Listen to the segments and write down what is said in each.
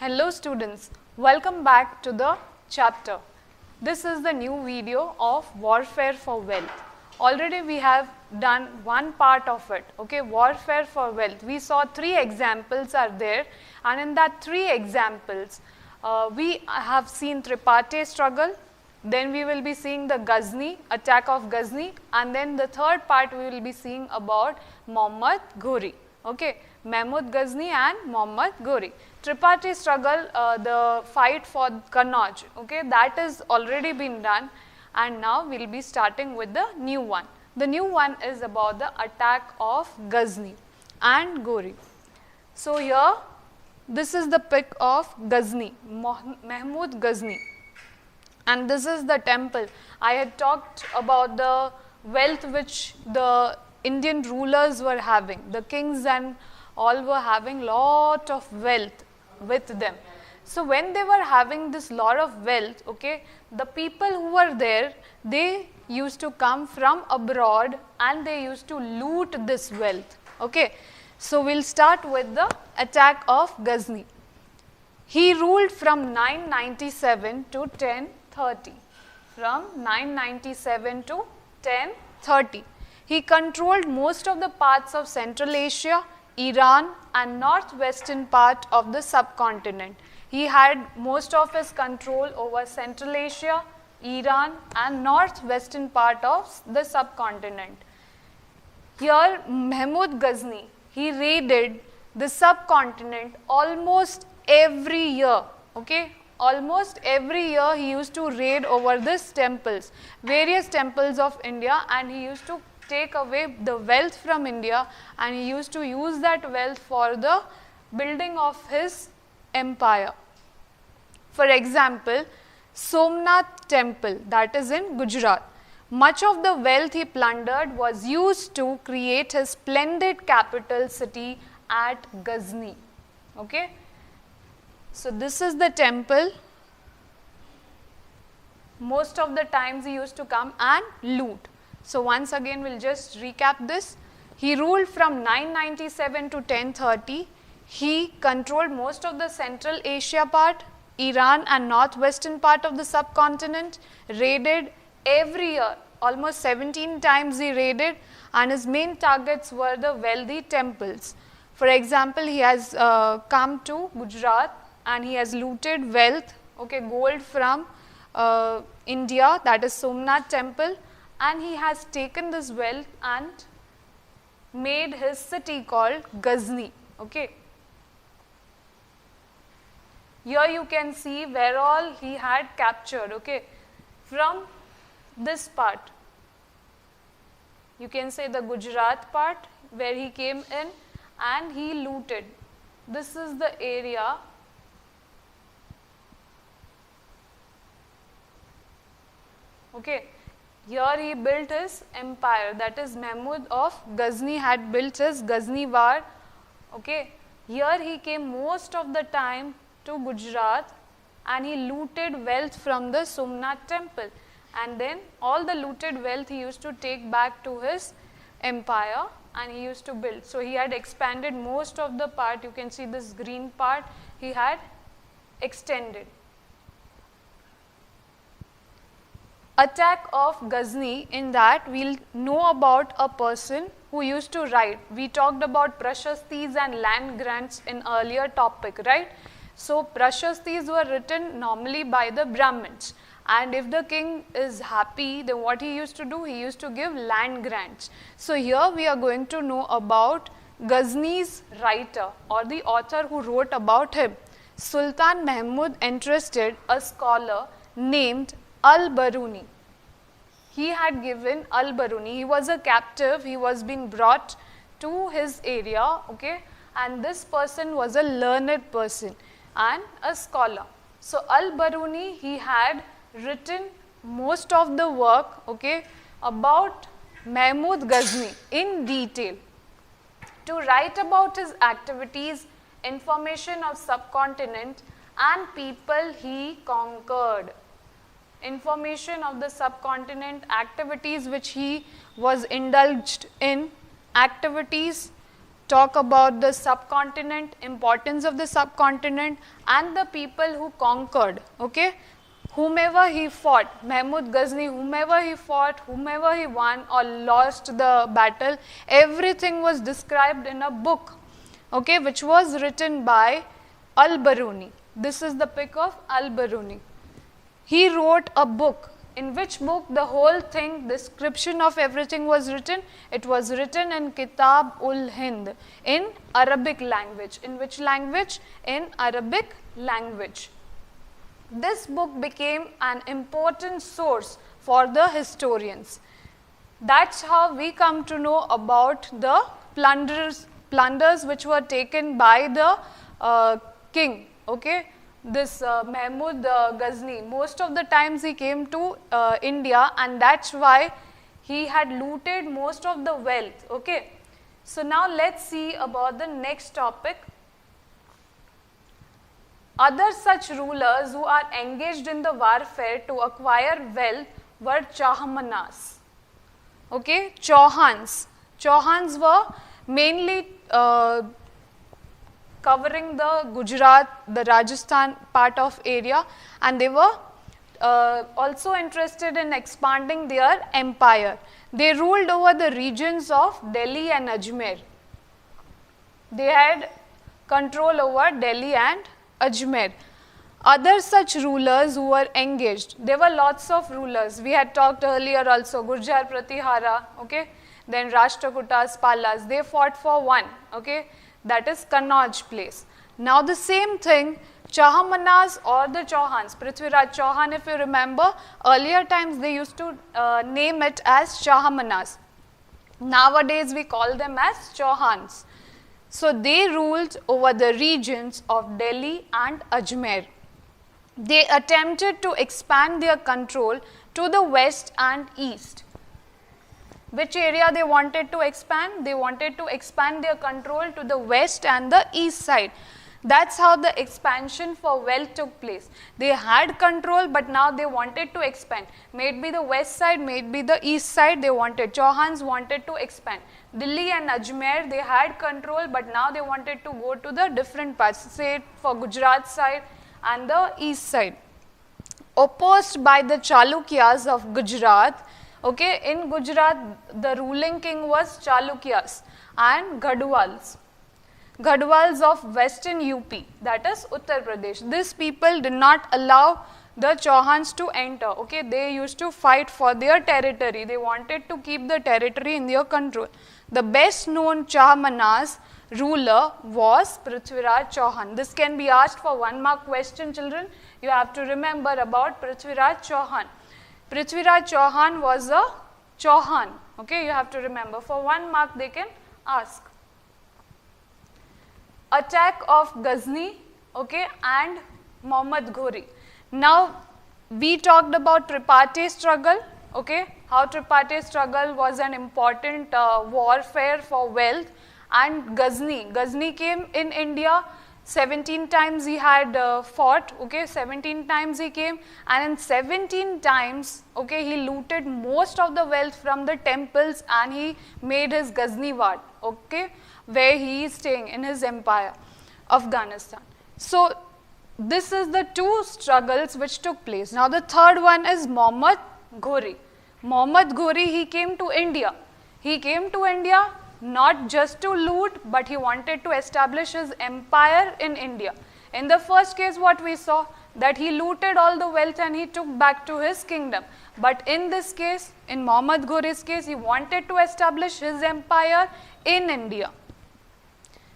Hello students, welcome back to the chapter. This is the new video of Warfare for Wealth. Already we have done one part of it, okay, Warfare for Wealth. We saw 3 examples are there, and in that 3 examples, we have seen tripartite struggle, then we will be seeing the Ghazni, attack of Ghazni, and then the third part we will be seeing about Muhammad Ghori, okay, Mahmud Ghazni and Muhammad Ghori. Tripartite struggle, the fight for Kannauj, okay, that is already been done, and now we will be starting with the new one. The new one is about the attack of Ghazni and Ghori. So here, this is the pic of Ghazni, Mahmud Ghazni, and this is the temple. I had talked about the wealth which the Indian rulers were having, the kings and all were having lot of wealth with them. So when they were having this lot of wealth, okay, the people who were there, they used to come from abroad and they used to loot this wealth, okay. So we'll start with the attack of Ghazni. He ruled from 997 to 1030, from 997 to 1030. He controlled most of the parts of Central Asia, Iran and northwestern part of the subcontinent. He had most of his control over Central Asia, Iran and northwestern part of the subcontinent. Here Mahmud Ghazni, he raided the subcontinent almost every year, okay. Almost every year he used to raid over these temples, various temples of India, and he used to take away the wealth from India and he used to use that wealth for the building of his empire. For example, Somnath temple, that is in Gujarat. Much of the wealth he plundered was used to create his splendid capital city at Ghazni, okay. So this is the temple. Most of the times he used to come and loot. So once again we will just recap this. He ruled from 997 to 1030. He controlled most of the Central Asia part, Iran and northwestern part of the subcontinent, raided every year, almost 17 times he raided, and his main targets were the wealthy temples. For example, he has come to Gujarat and he has looted wealth, okay, gold from India, that is Somnath temple, and he has taken this wealth and made his city called Ghazni, okay. Here you can see where all he had captured, okay. From this part, you can say the Gujarat part where he came in and he looted. This is the area . Okay. Here he built his empire, that is Mahmud of Ghazni had built his Ghazni war, okay. Here he came most of the time to Gujarat and he looted wealth from the Somnath temple, and then all the looted wealth he used to take back to his empire and he used to build. So he had expanded most of the part, you can see this green part he had extended. Attack of Ghazni, in that we will know about a person who used to write. We talked about Prashastis and land grants in earlier topic, right. So Prashastis were written normally by the Brahmins, and if the king is happy, then what he used to do, he used to give land grants. So here we are going to know about Ghazni's writer or the author who wrote about him. Sultan Mahmud entrusted a scholar named Al-Baruni. He had given Al-Baruni, he was a captive, he was being brought to his area, okay, and this person was a learned person and a scholar. So Al-Baruni, he had written most of the work, okay, about Mahmud Ghazni in detail. To write about his activities, information of subcontinent and people he conquered. Information of the subcontinent, activities which he was indulged in, activities talk about the subcontinent, importance of the subcontinent, and the people who conquered, okay. Whomever he fought, Mahmud Ghazni, whomever he fought, whomever he won or lost the battle, everything was described in a book, okay, which was written by Al-Biruni. This is the pic of Al-Biruni. He wrote a book. In which book the whole thing, description of everything was written? It was written in Kitab-ul-Hind, in Arabic language. In which language? In Arabic language. This book became an important source for the historians. That's how we come to know about the plunders which were taken by the king, okay. This Mahmud Ghazni, most of the times he came to India, and that's why he had looted most of the wealth, okay. So now let's see about the next topic. Other such rulers who are engaged in the warfare to acquire wealth were Chauhans, okay. Chauhans were mainly covering the Gujarat, the Rajasthan part of area, and they were also interested in expanding their empire. They ruled over the regions of Delhi and Ajmer. They had control over Delhi and Ajmer. Other such rulers who were engaged, there were lots of rulers. We had talked earlier also, Gurjar Pratihara, okay, then Rashtrakutas, Palas, they fought for one, okay. That is Kannauj place. Now the same thing, Chahamanas or the Chauhans, Prithviraj Chauhan, if you remember, earlier times they used to name it as Chahamanas. Nowadays we call them as Chauhans. So they ruled over the regions of Delhi and Ajmer. They attempted to expand their control to the west and east. Which area they wanted to expand? They wanted to expand their control to the west and the east side. That's how the expansion for wealth took place. They had control, but now they wanted to expand. Maybe the west side, maybe the east side, they wanted. Chauhans wanted to expand. Delhi and Ajmer, they had control, but now they wanted to go to the different parts, say for Gujarat side and the east side. Opposed by the Chalukyas of Gujarat, okay, in Gujarat, the ruling king was Chalukyas and Gadwals of western UP, that is Uttar Pradesh. These people did not allow the Chauhans to enter, okay. They used to fight for their territory. They wanted to keep the territory in their control. The best known Chahamanas ruler was Prithviraj Chauhan. This can be asked for 1 mark question, children. You have to remember about Prithviraj Chauhan. Prithviraj Chauhan was a Chauhan, okay, you have to remember. For 1 mark they can ask. Attack of Ghazni, okay, and Muhammad Ghori. Now we talked about tripartite struggle, okay, how tripartite struggle was an important warfare for wealth, and Ghazni came in India. 17 times he had fought, okay, 17 times he came, and in 17 times, okay, he looted most of the wealth from the temples and he made his Ghazni Ward, okay, where he is staying in his empire, Afghanistan. So this is the 2 struggles which took place. Now the third one is Muhammad Ghori. Muhammad Ghori, he came to India. He came to India not just to loot, but he wanted to establish his empire in India. In the first case, what we saw, that he looted all the wealth and he took back to his kingdom. But in this case, in Muhammad Ghori's case, he wanted to establish his empire in India.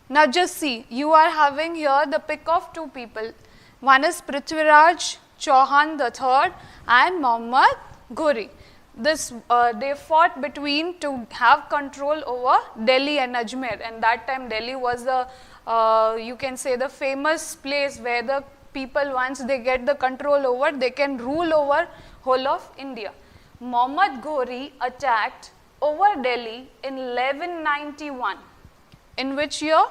Now just see, you are having here the pic of 2 people. One is Prithviraj Chauhan III and Muhammad Ghori. This they fought between to have control over Delhi and Ajmer, and that time Delhi was the you can say the famous place where the people, once they get the control over, they can rule over whole of India. Muhammad Ghori attacked over Delhi in 1191. In which year?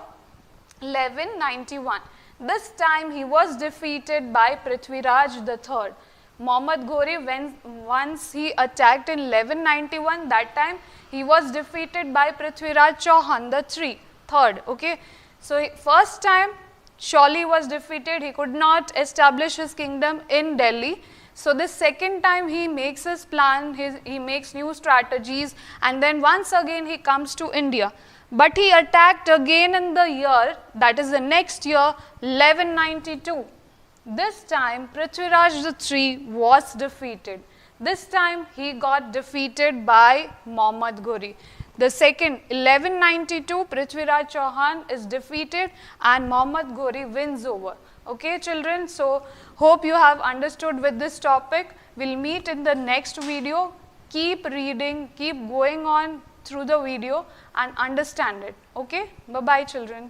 1191. This time he was defeated by Prithviraj III. Muhammad Ghori, once he attacked in 1191, that time he was defeated by Prithviraj Chauhan III. third. Okay, so first time Shawli was defeated, he could not establish his kingdom in Delhi. So this second time he makes his plan, he makes new strategies, and then once again he comes to India. But he attacked again in the year, that is the next year, 1192. This time Prithviraj III was defeated. This time he got defeated by Muhammad Ghori. The second, 1192, Prithviraj Chauhan is defeated and Muhammad Ghori wins over. Okay, children, so hope you have understood with this topic. We'll meet in the next video. Keep reading, keep going on through the video and understand it. Okay, bye-bye, children.